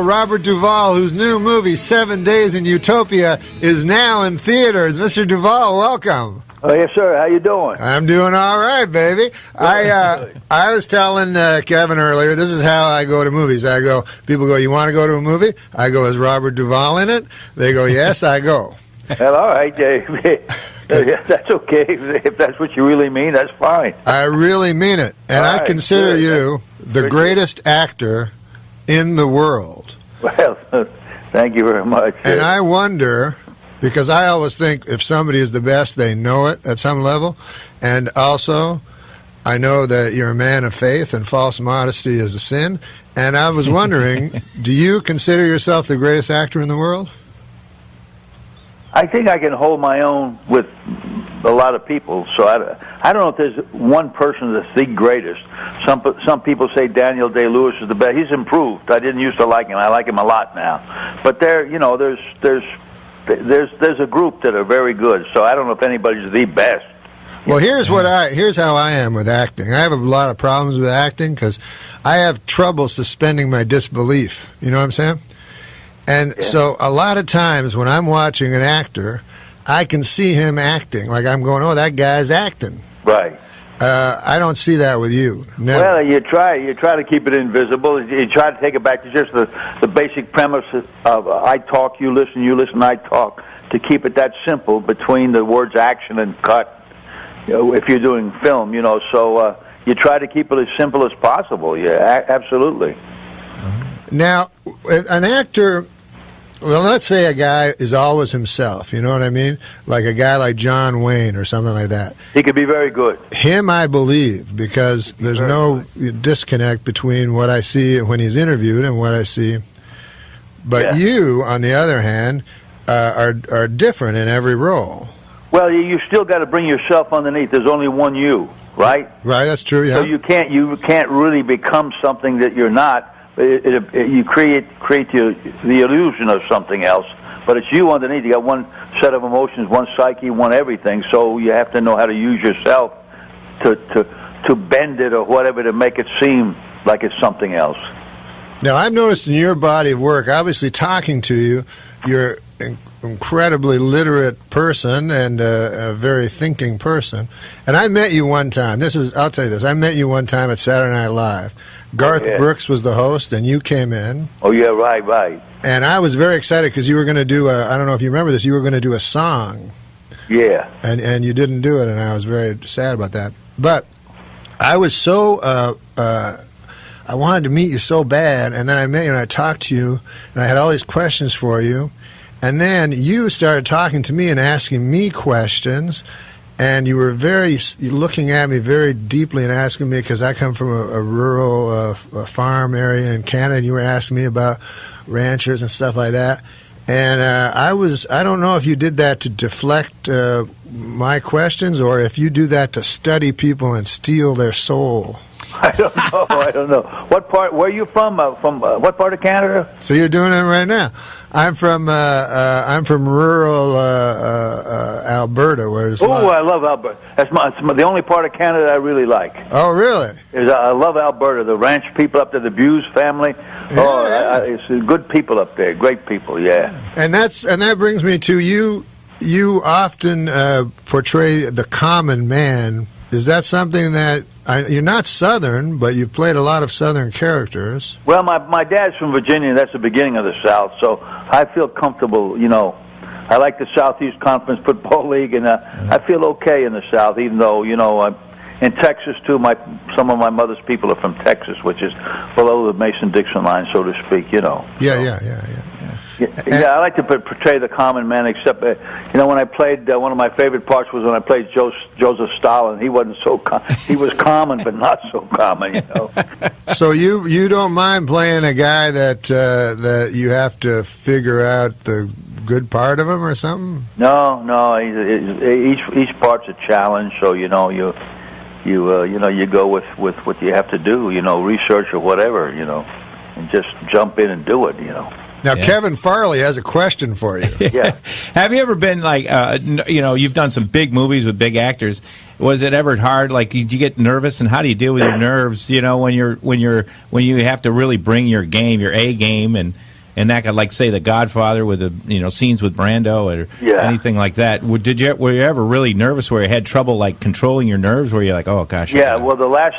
Robert Duvall, whose new movie, 7 Days in Utopia, is now in theaters. Mr. Duvall, welcome. Oh, yes, sir. How you doing? I'm doing all right, baby. I was telling Kevin earlier, this is how I go to movies. I go, people go, you want to go to a movie? I go, is Robert Duvall in it? They go, yes, I go. Well, all right, Dave. That's okay. If that's what you really mean, that's fine. I really mean it. And all I right, consider good. you the greatest actor in the world. Well, thank you very much. And I wonder, because I always think if somebody is the best, they know it at some level. And also, I know that you're a man of faith and false modesty is a sin. And I was wondering, do you consider yourself the greatest actor in the world? I think I can hold my own with a lot of people. So I don't know if there's one person that's the greatest. Some people say Daniel Day-Lewis is the best. He's improved. I didn't used to like him. I like him a lot now. But there's a group that are very good. So I don't know if anybody's the best. Well, here's how I am with acting. I have a lot of problems with acting because I have trouble suspending my disbelief. You know what I'm saying? And so a lot of times when I'm watching an actor, I can see him acting. Like I'm going, oh, that guy's acting. Right. I don't see that with you. Never. Well, you try to keep it invisible. You try to take it back to just the basic premise of I talk, you listen, I talk, to keep it that simple between the words action and cut, if you're doing film, so you try to keep it as simple as possible. Yeah, absolutely. Now, an actor... Well, let's say a guy is always himself, you know what I mean? Like a guy like John Wayne or something like that. He could be very good. Him, I believe, because there's no disconnect between what I see when he's interviewed and what I see. But you, on the other hand, are different in every role. Well, you still got to bring yourself underneath. There's only one you, right? Right, that's true, yeah. So you can't really become something that you're not. You create the illusion of something else, but it's you underneath. You got one set of emotions, one psyche, one everything. So you have to know how to use yourself to bend it or whatever to make it seem like it's something else. Now, I've noticed in your body of work, obviously talking to you, you're an incredibly literate person and a very thinking person. And I met you one time. I'll tell you this. I met you one time at Saturday Night Live. Garth Brooks was the host, and you came in. Oh, yeah, right. And I was very excited because you were going to do I don't know if you remember this, you were going to do a song. Yeah. And you didn't do it, and I was very sad about that. But I was so, I wanted to meet you so bad, and then I met you and I talked to you, and I had all these questions for you. And then you started talking to me and asking me questions. And you were looking at me very deeply and asking me, because I come from a rural a farm area in Canada, and you were asking me about ranchers and stuff like that. And I don't know if you did that to deflect my questions or if you do that to study people and steal their soul. I don't know. What part? Where are you from? What part of Canada? So you're doing it right now. I'm from rural Alberta, where there's. Oh, I love Alberta. That's the only part of Canada I really like. Oh, really? I love Alberta. The ranch people up there, the Buse family. Yeah. It's good people up there. Great people. Yeah. And that brings me to you. You often portray the common man. Is that something that you're not Southern, but you've played a lot of Southern characters? Well, my dad's from Virginia, and that's the beginning of the South, so I feel comfortable, I like the Southeast Conference Football League, and I feel okay in the South, even though, I'm in Texas, too. Some of my mother's people are from Texas, which is below the Mason-Dixon line, so to speak, Yeah, I like to portray the common man, except, when I played, one of my favorite parts was when I played Joseph Stalin. He wasn't so he was common, but not so common, So you don't mind playing a guy that you have to figure out the good part of him or something? No, each part's a challenge, so, you go with what you have to do, research or whatever, and just jump in and do it, Now, Kevin Farley has a question for you. Yeah. Have you ever been you've done some big movies with big actors. Was it ever hard? Like, did you get nervous, and how do you deal with your nerves? When you have to really bring your game, your A game, and and that, like say The Godfather with the scenes with Brando or Yeah. anything like that. Were you ever really nervous where you had trouble like controlling your nerves? Where you're like, oh gosh. Yeah, well, the last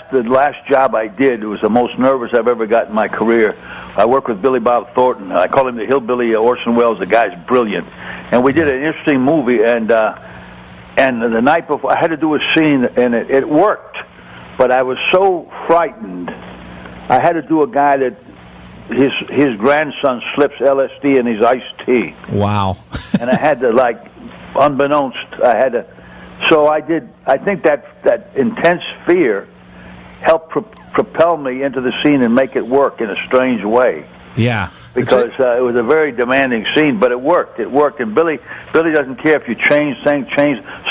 job I did was the most nervous I've ever got in my career. I worked with Billy Bob Thornton. I call him the hillbilly Orson Welles. The guy's brilliant, and we did an interesting movie. And the night before, I had to do a scene, and it worked, but I was so frightened. I had to do a guy that his grandson slips LSD in his iced tea. Wow. And I had to, like, unbeknownst, I had to. So I did. I think that intense fear helped propel me into the scene and make it work in a strange way. Yeah. Because it was a very demanding scene, but it worked. It worked, and Billy doesn't care if you change things.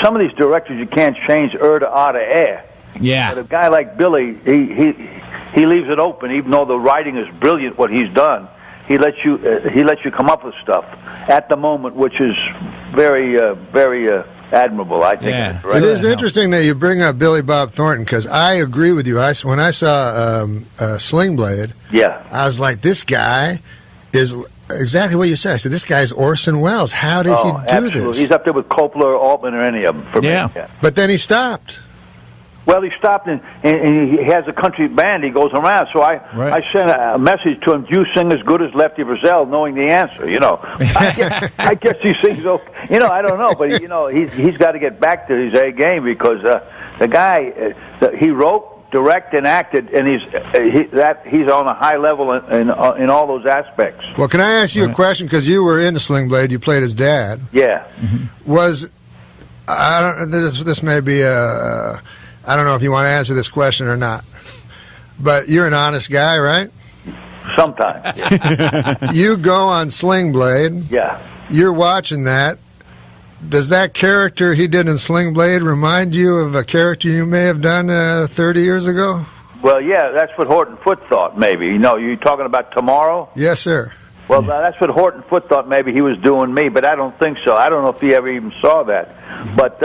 Some of these directors you can't change to ah to eh. Yeah. But a guy like Billy, he leaves it open, even though the writing is brilliant. What he's done, he lets you come up with stuff at the moment, which is very admirable. I think. Yeah. It is interesting that you bring up Billy Bob Thornton because I agree with you. When I saw Sling Blade, Yeah. I was like, this guy is exactly what you said. I said, this guy's Orson Welles. How did he do absolutely. this? He's up there with Coppola or Altman or any of them for me. Yeah. But then he stopped. Well, he stopped and he has a country band. He goes around. So I sent a message to him. Do you sing as good as Lefty Frizzell, knowing the answer? I guess he sings okay. I don't know, but he's got to get back to his A game because the guy he wrote, directed, and acted, and he's on a high level in all those aspects. Well, can I ask you a question? Because you were in the Sling Blade. You played his dad. Yeah. This may be I don't know if you want to answer this question or not, but you're an honest guy, right? Sometimes. Yeah. You go on Sling Blade. Yeah. You're watching that. Does that character he did in Sling Blade remind you of a character you may have done 30 years ago? Well, yeah, that's what Horton Foote thought, maybe. You're talking about Tomorrow? Yes, sir. Well, that's what Horton Foote thought maybe he was doing me, but I don't think so. I don't know if he ever even saw that. But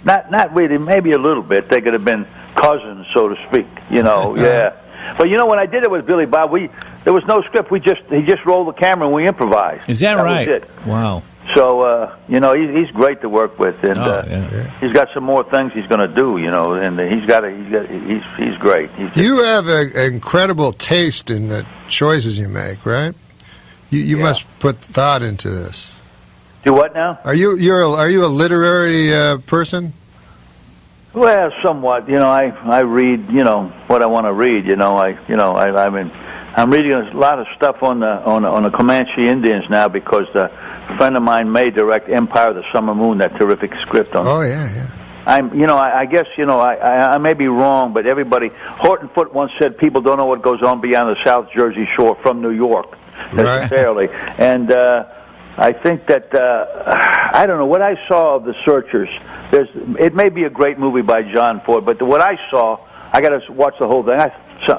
not really, maybe a little bit. They could have been cousins, so to speak, yeah. But when I did it with Billy Bob, there was no script. He just rolled the camera and we improvised. Is that right? Was it. Wow. So, he's great to work with, and he's got some more things he's going to do, and he's great. You have an incredible taste in the choices you make, right? You must put thought into this. Do what now? Are you a literary person? Well, somewhat. I read. What I want to read. I'm reading a lot of stuff on the Comanche Indians now because a friend of mine may direct Empire of the Summer Moon, that terrific script on. Oh yeah. I guess I may be wrong, but Horton Foote once said people don't know what goes on beyond the South Jersey shore from New York necessarily, right. And I think that I don't know what I saw of The Searchers. It may be a great movie by John Ford, but what I saw, I got to watch the whole thing. I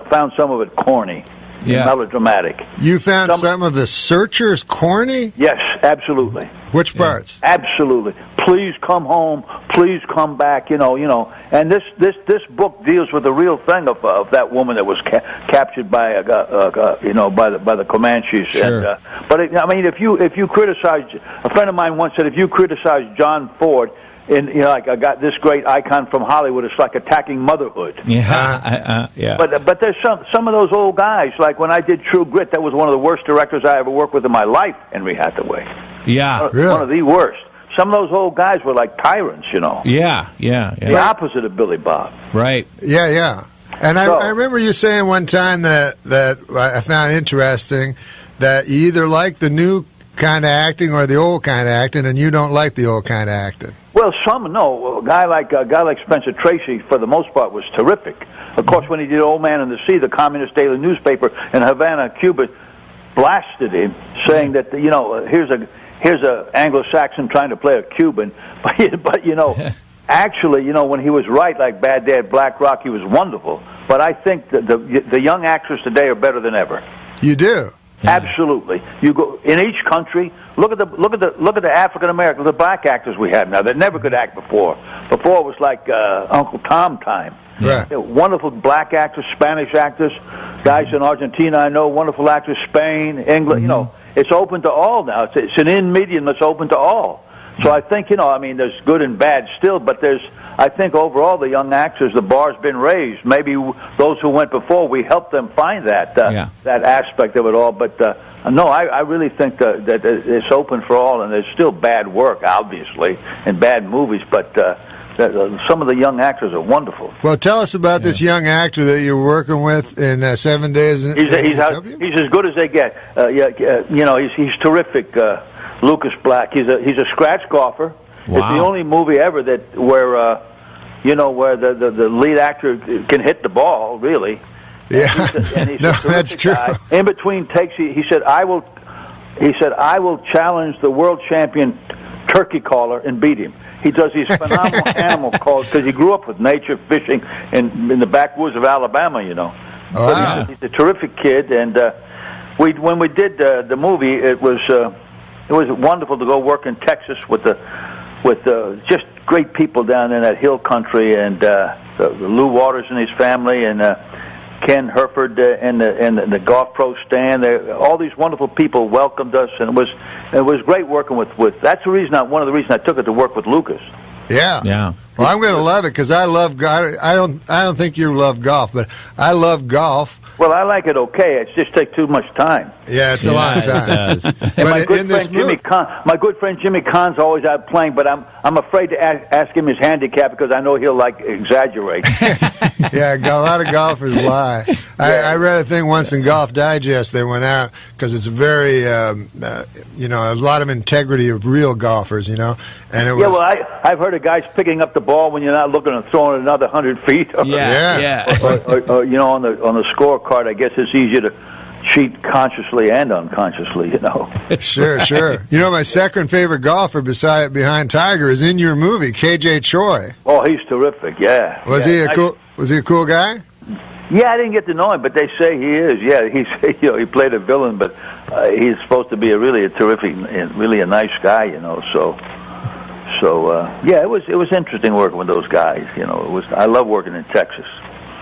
found some of it corny, melodramatic. You found some of The Searchers corny? Yes, absolutely. Which parts? Absolutely. Please come home. Please come back. And this book deals with the real thing of that woman that was captured by by the Comanches. Sure. And, but if you criticize, a friend of mine once said, if you criticize John Ford, and like I got this great icon from Hollywood, it's like attacking motherhood. Yeah. But there's some of those old guys. Like when I did True Grit, that was one of the worst directors I ever worked with in my life. Henry Hathaway. Yeah. Really? One of the worst. Some of those old guys were like tyrants, Yeah. The opposite of Billy Bob. Right. Yeah. And I remember you saying one time that I found interesting that you either like the new kind of acting or the old kind of acting, and you don't like the old kind of acting. Well, a guy like Spencer Tracy, for the most part, was terrific. Of course, when he did Old Man in the Sea, the Communist Daily newspaper in Havana, Cuba, blasted him, saying that here's a Anglo-Saxon trying to play a Cuban, but actually, when he was right, like Bad Dad, Black Rock, he was wonderful. But I think that the young actors today are better than ever. You do. Yeah. Absolutely. You go in each country. Look at the African Americans, the black actors we have now. They never could act before. Before it was like Uncle Tom time. Right. Wonderful black actors, Spanish actors, guys in Argentina I know, wonderful actors, Spain, England. it's open to all now. It's an in medium that's open to all. So I think, I mean, there's good and bad still, but I think overall the young actors, the bar's been raised. Maybe those who went before, we helped them find that aspect of it all. But no, I really think that it's open for all, and there's still bad work, obviously, and bad movies, but some of the young actors are wonderful. Well, tell us about this young actor that you're working with in 7 Days. He's as good as they get. He's terrific. Lucas Black. He's a scratch golfer. Wow. It's the only movie ever where the lead actor can hit the ball, really. Yeah, He's no, a terrific that's true. guy. In between takes, he said, I will challenge the world champion turkey caller and beat him. He does these phenomenal animal calls because he grew up with nature, fishing in the backwoods of Alabama. Oh, wow. He's a terrific kid, and when we did the movie, it was wonderful to go work in Texas with just great people down in that hill country, and Lou Waters and his family, and Ken Herford and the golf pro stand. All these wonderful people welcomed us, and it was great working with. That's one of the reasons I took it to work with Lucas. Yeah. Well, I'm going to love it because I love golf. I don't think you love golf, but I love golf. Well, I like it okay. It just takes too much time. Yeah, it's a long time. It does. And my good friend Jimmy Kahn's always out playing, but I'm afraid to ask him his handicap because I know he'll exaggerate. Yeah, a lot of golfers lie. I read a thing once in Golf Digest. They went out because it's very, a lot of integrity of real golfers, and it was. Yeah, well, I've heard of guys picking up the ball when you're not looking and throwing it another 100 feet. Yeah. Or on the scorecard, I guess it's easier to cheat consciously and unconsciously. Sure. My second favorite golfer behind Tiger is in your movie, KJ Choi. Oh, he's terrific. Yeah. Was he a cool guy? Yeah, I didn't get to know him, but they say he is. Yeah, he played a villain, but he's supposed to be really a terrific, really a nice guy. So it was interesting working with those guys. I love working in Texas.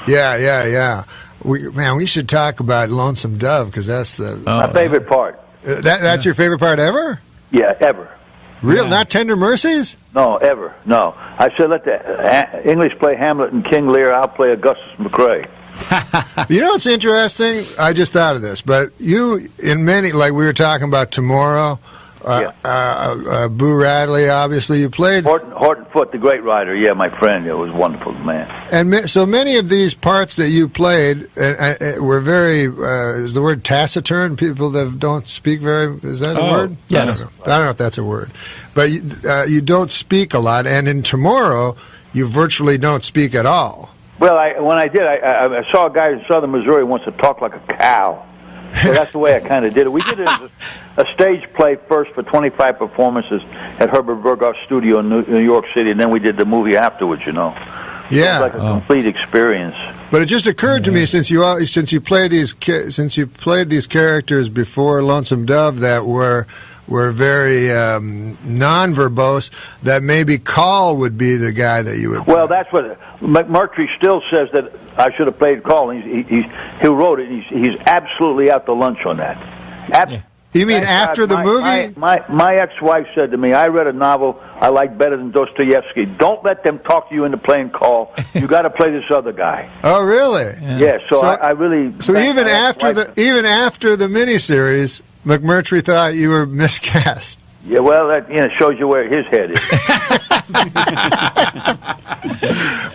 Yeah. We should talk about Lonesome Dove because that's my favorite part. That's your favorite part ever? Yeah, ever. Real, not Tender Mercies? No, ever. No. I said let the English play Hamlet and King Lear. I'll play Augustus McCrae. What's interesting? I just thought of this, but you, in many, like we were talking about Tomorrow, Boo Radley, obviously, you played. Horton Foote, the great writer, my friend. It was wonderful, man. And so many of these parts that you played were very, is the word taciturn? People that don't speak is that a word? Yes. I don't know if that's a word. But you don't speak a lot, and in Tomorrow, you virtually don't speak at all. Well, when I did, I saw a guy in southern Missouri wants to talk like a cow. So that's the way I kind of did it. We did it as a stage play first for 25 performances at Herbert Berghoff Studio in New York City, and then we did the movie afterwards. Yeah, so it was like a complete experience. But it just occurred to me since you played these characters before Lonesome Dove that were very non-verbose, that maybe Call would be the guy that you would play. Well, that's what McMurtry still says that I should have played Call. He wrote it. He's absolutely out to lunch on that. You mean after the movie? My ex-wife said to me, I read a novel I like better than Dostoevsky. Don't let them talk you into playing Call. You got to play this other guy. Oh, really? Yeah. So I really. So even after the miniseries, McMurtry thought you were miscast. Yeah, well, that shows you where his head is.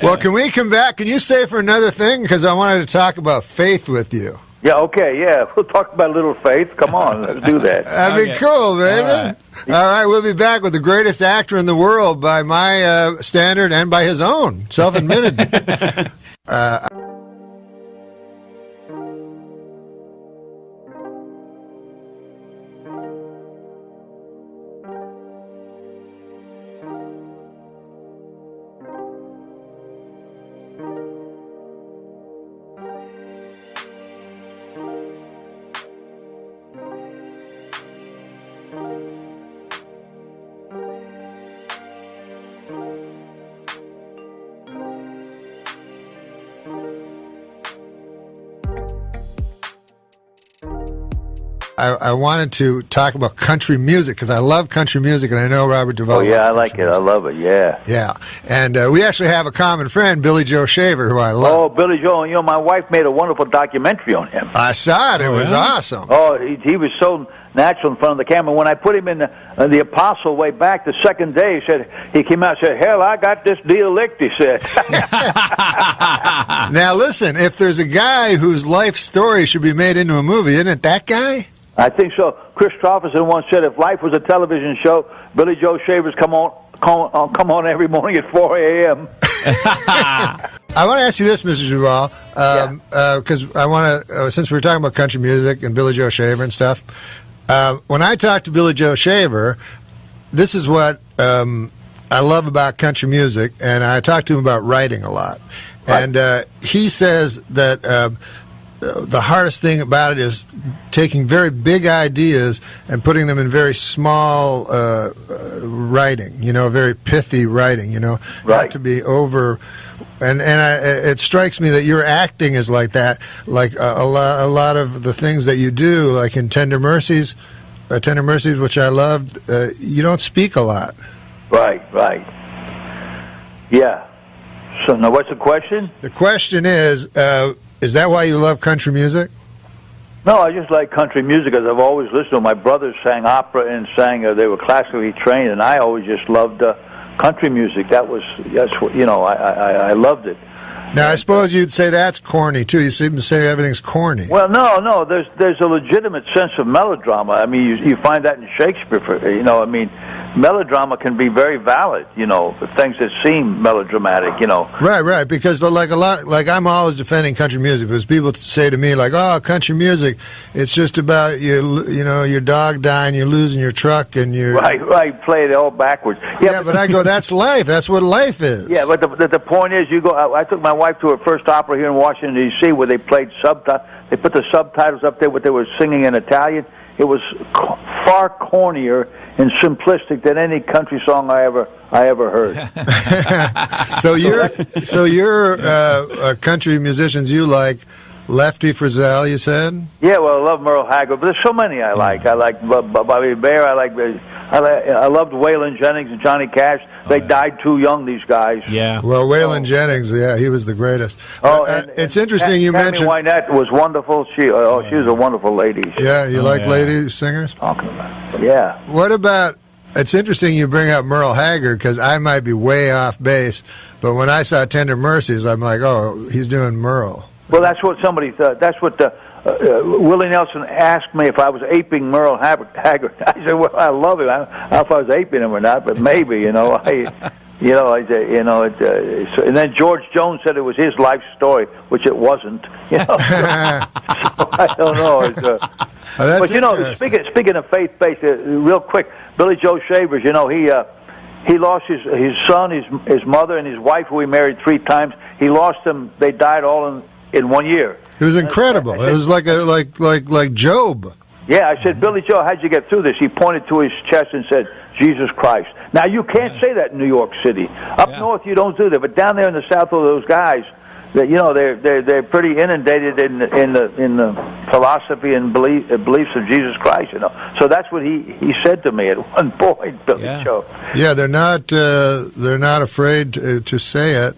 Well, can we come back? Can you stay for another thing? Because I wanted to talk about faith with you. Yeah, okay, yeah. We'll talk about a little faith. Come on, let's do that. That'd be cool, baby. All right, we'll be back with the greatest actor in the world by my standard and by his own, self-admitted. I wanted to talk about country music because I love country music, and I know Robert Duvall. Oh, yeah, loves I like country it. music. I love it, yeah. Yeah, and we actually have a common friend, Billy Joe Shaver, who I love. Oh, Billy Joel, you know, my wife made a wonderful documentary on him. I saw it. It was awesome. Oh, he was so natural in front of the camera. When I put him in the Apostle way back the second day, he came out and said, hell, I got this deal licked, he said. Now, listen, if there's a guy whose life story should be made into a movie, isn't it that guy? I think so. Chris Christopherson once said, if life was a television show, Billy Joe Shavers come on every morning at 4 a.m. I want to ask you this, Mr. Duvall, because I want to, since we're talking about country music and Billy Joe Shaver and stuff, when I talk to Billy Joe Shaver, this is what I love about country music, and I talk to him about writing a lot. Right. And he says that the hardest thing about it is taking very big ideas and putting them in very small writing, very pithy writing, not Right. to be over. And it strikes me that your acting is like that, like a lot of the things that you do, like in Tender Mercies, which I loved, you don't speak a lot. Right. Yeah. So now what's the question? The question is that why you love country music? No, I just like country music because I've always listened to my brothers sang opera and they were classically trained, and I always just loved country music. That's what I loved it. Now, I suppose you'd say that's corny, too. You seem to say everything's corny. Well, no. There's a legitimate sense of melodrama. I mean, you find that in Shakespeare. Melodrama can be very valid. Things that seem melodramatic. Right. Because I'm always defending country music because people say to me like, "Oh, country music, it's just about your dog dying, you're losing your truck, and you." Right. Play it all backwards. Yeah, but I go, that's life. That's what life is. Yeah, but the point is, you go. I took my wife to her first opera here in Washington D.C. where they played They put the subtitles up there. What they were singing in Italian. It was far cornier and simplistic than any country song I ever heard. So you're country musicians you like. Lefty Frizzell, you said? Yeah, well, I love Merle Haggard, but there's so many I like. I like Bobby Bear. I loved Waylon Jennings and Johnny Cash. They died too young, these guys. Yeah. Well, Waylon Jennings, he was the greatest. And it's interesting you mentioned. Tammy Wynette was wonderful. She was a wonderful lady. Yeah, you like lady singers? Talking about. Yeah. What about? It's interesting you bring up Merle Haggard because I might be way off base, but when I saw Tender Mercies, I'm like, oh, he's doing Merle. Well, that's what somebody thought. That's what Willie Nelson asked me if I was aping Merle Haggard. I said, "Well, I love him. I don't know if I was aping him or not, but maybe, And then George Jones said it was his life story, which it wasn't. So I don't know. But speaking of faith-based, real quick, Billy Joe Shavers. He lost his son, his mother, and his wife, who he married 3 times. He lost them. They died all in 1 year. It was incredible. It was like Job. Yeah, I said, Billy Joe, how'd you get through this? He pointed to his chest and said, Jesus Christ. Now, you can't say that in New York City. Up north, you don't do that. But down there in the south, of those guys, they're pretty inundated in the philosophy and beliefs of Jesus Christ. So that's what he said to me at one point, Billy Joe. Yeah, they're not afraid to say it.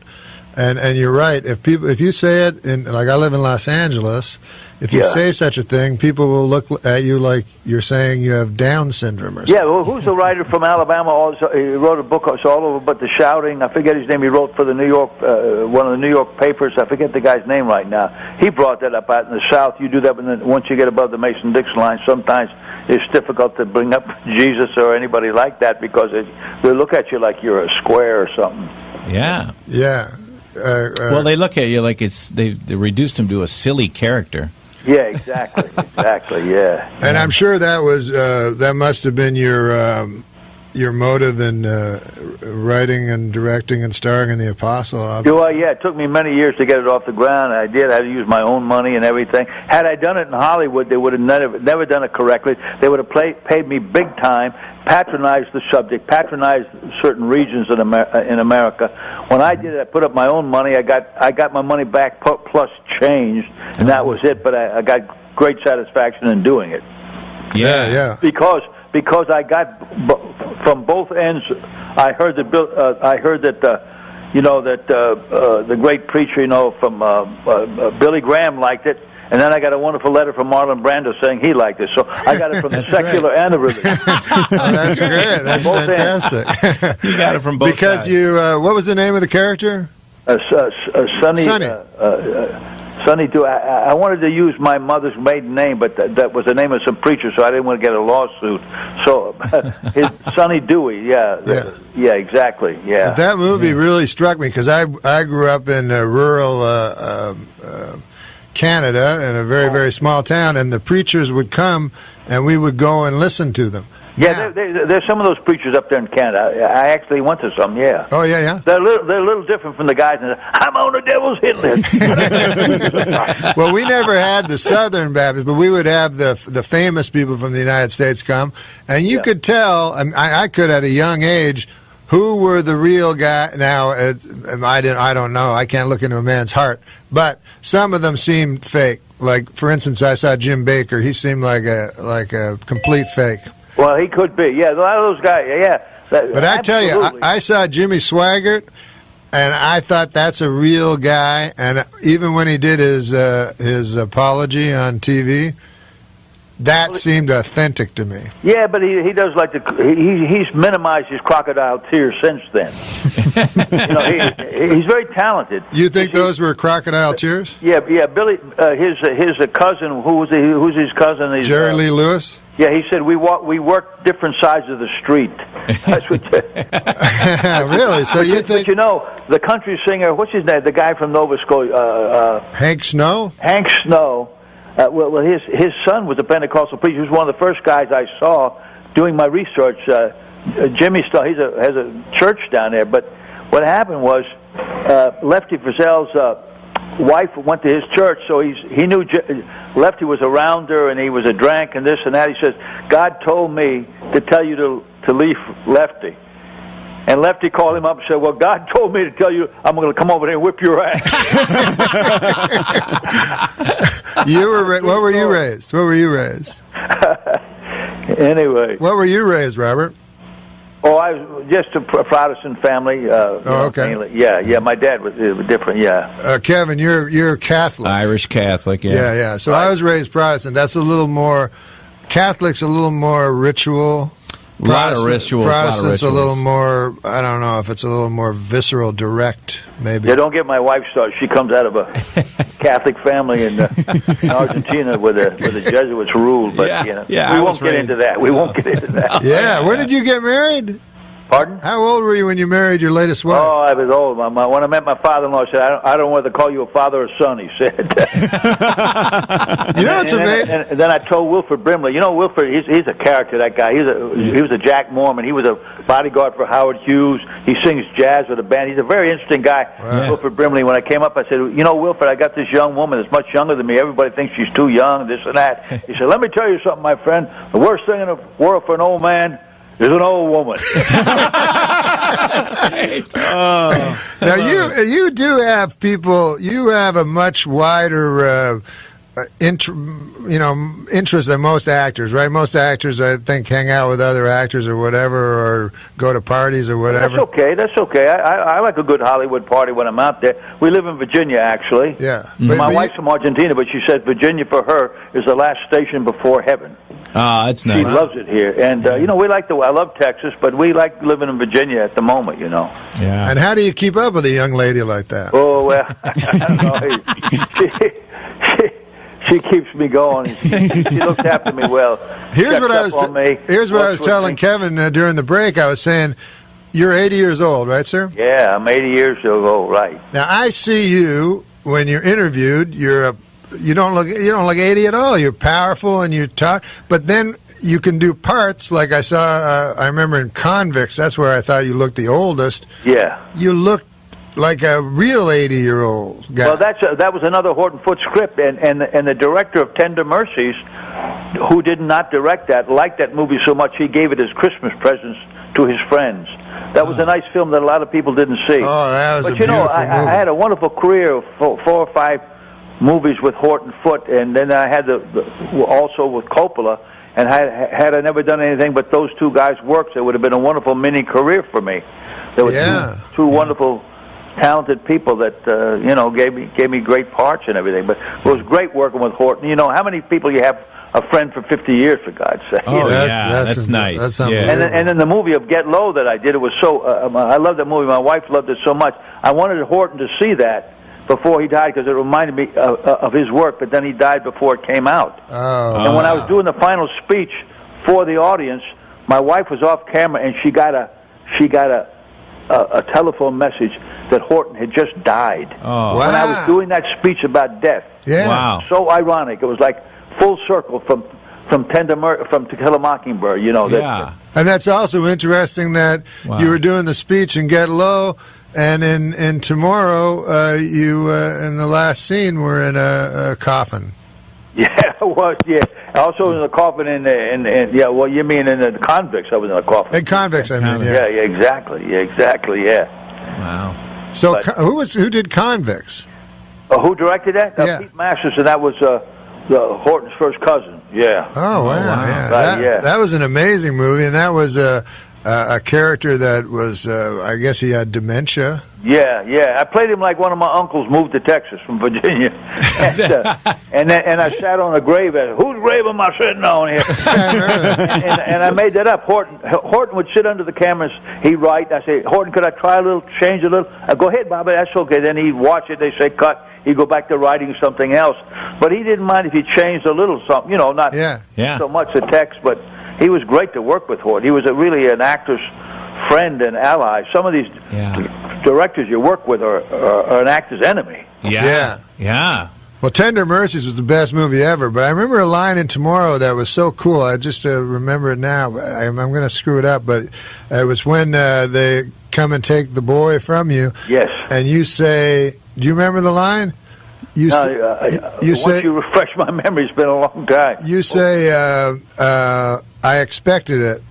And you're right. If you say it like I live in Los Angeles, if you say such a thing, people will look at you like you're saying you have Down syndrome or something. Yeah, well, who's the writer from Alabama? He wrote a book all over but the shouting. I forget his name. He wrote for the New York, one of the New York papers. I forget the guy's name right now. He brought that up out in the South. You do that once you get above the Mason-Dixon line. Sometimes it's difficult to bring up Jesus or anybody like that because they look at you like you're a square or something. Yeah. Yeah. Well, they look at you like they reduced him to a silly character. Yeah, exactly, yeah. And I'm sure that must have been your motive in writing and directing and starring in The Apostle. Yeah, it took me many years to get it off the ground. I did. I had to use my own money and everything. Had I done it in Hollywood, they would have never done it correctly. They would have paid me big time, patronized the subject, patronized certain regions in America. When I did it, I put up my own money. I got my money back plus change, and that was it. But I got great satisfaction in doing it. Yeah. because I got from both ends. I heard that the great preacher, from Billy Graham liked it, and then I got a wonderful letter from Marlon Brando saying he liked it. So I got it from the secular and the religious. That's great. That's Both fantastic. You got it from both Because sides. you, what was the name of the character? Sonny. Sonny. Sonny Dewey. I wanted to use my mother's maiden name, but that was the name of some preacher, so I didn't want to get a lawsuit. So, Sonny Dewey. Yeah, exactly. Yeah. But that movie really struck me because I grew up in rural Canada in a very, very small town, and the preachers would come, and we would go and listen to them. Yeah, there's some of those preachers up there in Canada. I actually went to some. Yeah. Oh yeah. They're a little different from the guys. I'm on the devil's hit list. Well, we never had the Southern Baptists, but we would have the famous people from the United States come, and you could tell. I could at a young age who were the real guy. Now I don't know. I can't look into a man's heart, but some of them seemed fake. Like for instance, I saw Jim Baker. He seemed like a complete fake. Well, he could be. Yeah, a lot of those guys. Yeah. But I tell you, I saw Jimmy Swaggart, and I thought that's a real guy. And even when he did his apology on TV, that seemed authentic to me. Yeah, but he does like he's minimized his crocodile tears since then. He's very talented. You think those were crocodile tears? Yeah. Billy, his cousin, who's his cousin? Jerry Lee Lewis. Yeah, he said we work different sides of the street. That's what. Really? So you think? But the country singer, what's his name? The guy from Nova Scotia. Hank Snow. Hank Snow. Well, his son was a Pentecostal preacher. He was one of the first guys I saw doing my research. Jimmy Snow. He has a church down there. But what happened was Lefty Frizzell's wife went to his church, so he knew Lefty was around her, and he was a drunk and this and that. He says, God told me to tell you to leave Lefty. And Lefty called him up and said, well, God told me to tell you I'm going to come over there and whip your ass. What were you raised? Anyway. What were you raised, Robert? Oh, I was just a Protestant family. Okay. Mainly. Yeah. My dad was different. Yeah. Kevin, you're Catholic. Irish Catholic. Yeah. Yeah. So I was raised Protestant. That's a little more. Catholic's a little more ritual. A lot of rituals. Protestant's a little more. I don't know if it's a little more visceral, direct. Maybe. Yeah. Don't get my wife started. She comes out of a Catholic family in Argentina where the Jesuits ruled. But we won't get into that. We won't get into that. Yeah. When did you get married? Pardon? How old were you when you married your latest wife? Oh, I was old. When I met my father-in-law, I said, I don't know whether to call you a father or son, he said. It's amazing. And then I told Wilford Brimley, Wilford, he's a character, that guy. He was a Jack Mormon. He was a bodyguard for Howard Hughes. He sings jazz with a band. He's a very interesting guy, Wilford Brimley. When I came up, I said, Wilford, I got this young woman that's much younger than me. Everybody thinks she's too young, this and that. He said, let me tell you something, my friend. The worst thing in the world for an old man is an old woman. Now you do have people. You have a much wider interest than most actors, right? Most actors, I think, hang out with other actors or whatever, or go to parties or whatever. That's okay. I like a good Hollywood party when I'm out there. We live in Virginia, actually. Yeah. My wife's from Argentina, but she said Virginia for her is the last station before heaven. That's nice. She loves it here, and I love Texas, but we like living in Virginia at the moment. Yeah. And how do you keep up with a young lady like that? Oh well, I don't know. She keeps me going. She looks after me well. Here's what I was telling Kevin during the break. I was saying, you're 80 years old, right, sir? Yeah, I'm 80 years old, right. Now I see you when you're interviewed. You don't look 80 at all. You're powerful and you talk, but then you can do parts like I saw. I remember in Convicts. That's where I thought you looked the oldest. Yeah, you looked like a real 80-year-old guy. Well, that was another Horton Foote script, and the director of Tender Mercies, who did not direct that, liked that movie so much he gave it as Christmas presents to his friends. That was a nice film that a lot of people didn't see. Oh, that was but a beautiful movie. I had a wonderful career of 4 or 5 movies with Horton Foote, and then I had also with Coppola. And had I never done anything but those two guys' works, it would have been a wonderful mini career for me. There were two wonderful, talented people that gave me great parts and everything. But it was great working with Horton. You know how many people you have a friend for 50 years, for God's sake. Oh, that's nice. That's And then the movie of Get Low that I did, it was so. I love that movie. My wife loved it so much. I wanted Horton to see that before he died because it reminded me of his work. But then he died before it came out. Oh. And when I was doing the final speech for the audience, my wife was off camera and she got a telephone message that Horton had just died. Oh. When I was doing that speech about death. Yeah. Wow. So ironic. It was like full circle from To Kill a Mockingbird. You know. Yeah. And that's also interesting that you were doing the speech in Get Low, and in Tomorrow, you in the last scene were in a coffin. Yeah, I was. Yeah, also in the coffin well, you mean in the Convicts? I was in a coffin. In Convicts, I mean. Yeah, exactly. Yeah. Wow. So who did Convicts? Who directed that? Yeah. Pete Masters, and that was Horton's first cousin. Yeah. Oh wow! Yeah. Right, That was an amazing movie, and that was a character that was, I guess he had dementia. Yeah. I played him like one of my uncles moved to Texas from Virginia, and I sat on a grave. Whose grave am I sitting on here? and I made that up. Horton would sit under the cameras. He'd write. I say, Horton, could I try change a little? Go ahead, Bobby. That's okay. Then he'd watch it. They say cut. He'd go back to writing something else. But he didn't mind if he changed a little something. Not so much the text, but he was great to work with, Horton. He was really an actor's friend and ally. Some of these directors you work with are an actor's enemy. Yeah. Well, Tender Mercies was the best movie ever, but I remember a line in Tomorrow that was so cool. I just remember it now. I'm going to screw it up, but it was when they come and take the boy from you. Yes. And you say, do you remember the line? Once you refresh my memory, it's been a long time. You say, I expected it.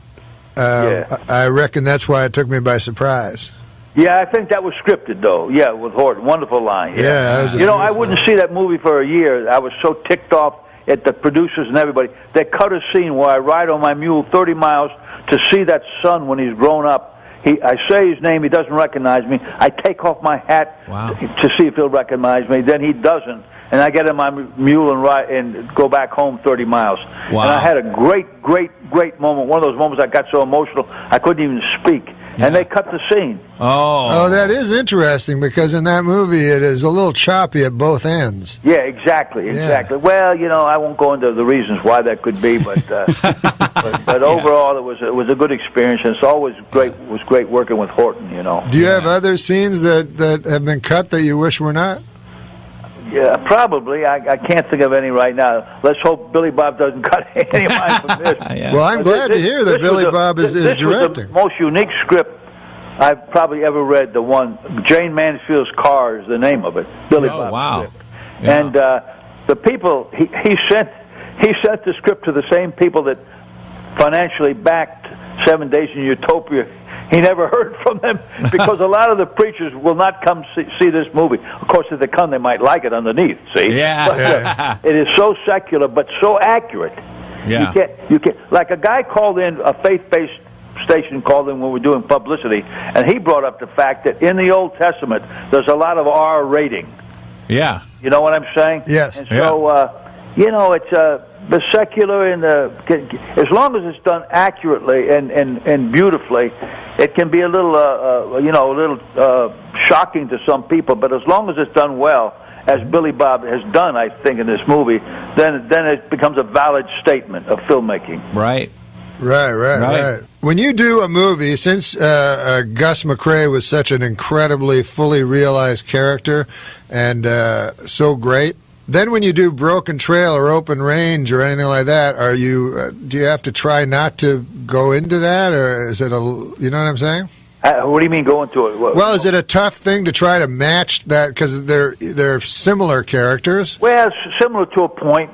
I reckon that's why it took me by surprise. Yeah, I think that was scripted, though. Yeah, with Horton. Wonderful line. Yeah. I wouldn't see that movie for a year. I was so ticked off at the producers and everybody. They cut a scene where I ride on my mule 30 miles to see that son when he's grown up. I say his name. He doesn't recognize me. I take off my hat to see if he'll recognize me. Then he doesn't, and I get on my mule and ride and go back home 30 miles. Wow. And I had a great moment. One of those moments I got so emotional I couldn't even speak. And they cut the scene. Oh, that is interesting because in that movie it is a little choppy at both ends. Yeah, exactly. Well, I won't go into the reasons why that could be, but but overall it was a good experience, and it's always great. It was great working with Horton. Do you have other scenes that have been cut that you wish were not? Yeah, probably. I can't think of any right now. Let's hope Billy Bob doesn't cut any of mine from this. Well, I'm glad to hear that Billy Bob is directing. This was the most unique script I've probably ever read. The one, Jane Mansfield's Car is the name of it. Billy Bob script. Yeah. And the people, he sent the script to the same people that financially backed 7 Days in Utopia. He never heard from them because a lot of the preachers will not come see this movie. Of course, if they come, they might like it underneath. See, but, it is so secular but so accurate. Yeah, you get like a guy called in, a faith-based station called in when we're doing publicity, and he brought up the fact that in the Old Testament there's a lot of R rating. Yeah, you know what I'm saying? Yes. And so it's the secular and as long as it's done accurately and beautifully, it can be a little shocking to some people. But as long as it's done well, as Billy Bob has done, I think in this movie, then it becomes a valid statement of filmmaking. Right. When you do a movie, since Gus McCrae was such an incredibly fully realized character and so great. Then when you do Broken Trail or Open Range or anything like that, do you have to try not to go into that, or is it you know what I'm saying? What do you mean go into it? Well, is it a tough thing to try to match that because they're similar characters? Well, similar to a point.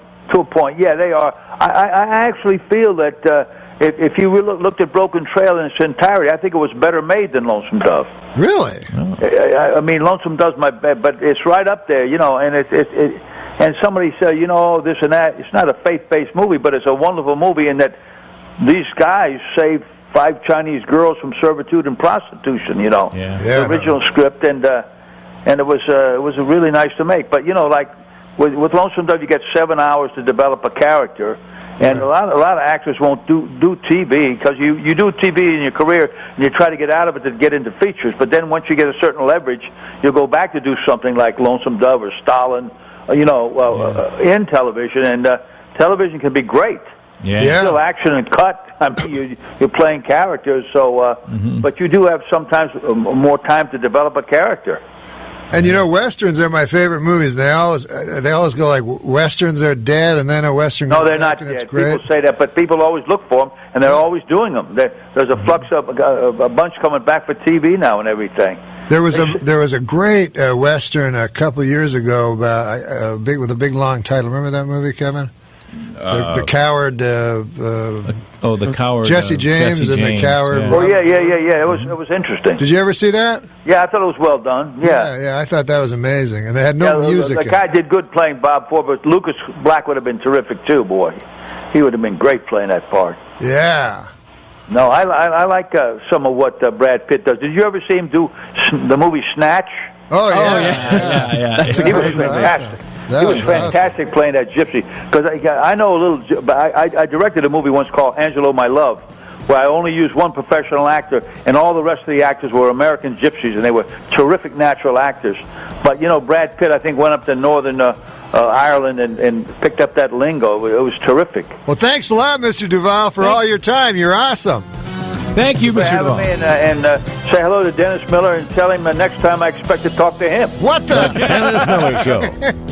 Yeah, they are. I actually feel that if you looked at Broken Trail in its entirety, I think it was better made than Lonesome Dove. Really? I mean, Lonesome Dove's my bad, but it's right up there, and and somebody said, you know, this and that. It's not a faith-based movie, but it's a wonderful movie in that these guys saved 5 Chinese girls from servitude and prostitution. You know, Yeah. Yeah, the original script, and it was really nice to make. But you know, like with Lonesome Dove, you get 7 hours to develop a character. And a lot of actors won't do TV because you do TV in your career and you try to get out of it to get into features. But then once you get a certain leverage, you'll go back to do something like Lonesome Dove or Stalin, in television. And television can be great. Yeah. Yeah. Still action and cut. I mean, you're playing characters. So, but you do have sometimes more time to develop a character. And you know, westerns are my favorite movies. They always go like westerns are dead, and then a western. No, goes they're back, not and it's dead. great. People say that, but people always look for them, and they're always doing them. There's a flux of a bunch coming back for TV now and everything. There was a great western a couple years ago about with a big long title. Remember that movie, Kevin? The Coward. The Coward. Jesse James and the Coward. Yeah. Oh yeah. It was interesting. Did you ever see that? Yeah, I thought it was well done. Yeah. I thought that was amazing, and they had no Yeah, music. The in guy it. did good playing Bob Ford, but Lucas Black would have been terrific too. Boy, he would have been great playing that part. Yeah. No, I like some of what Brad Pitt does. Did you ever see him do the movie Snatch? Oh yeah. Yeah. That's He was awesome. fantastic. That He was was fantastic playing that gypsy. Because I know a little. But I directed a movie once called Angelo, My Love, where I only used one professional actor, and all the rest of the actors were American gypsies, and they were terrific natural actors. But you know, Brad Pitt, I think, went up to Northern Ireland and picked up that lingo. It was terrific. Well, thanks a lot, Mr. Duval, for all your time. You're awesome. Thank you, For Mr. having Duvall. me, and say hello to Dennis Miller and tell him next time I expect to talk to him. What the? Dennis Miller Show.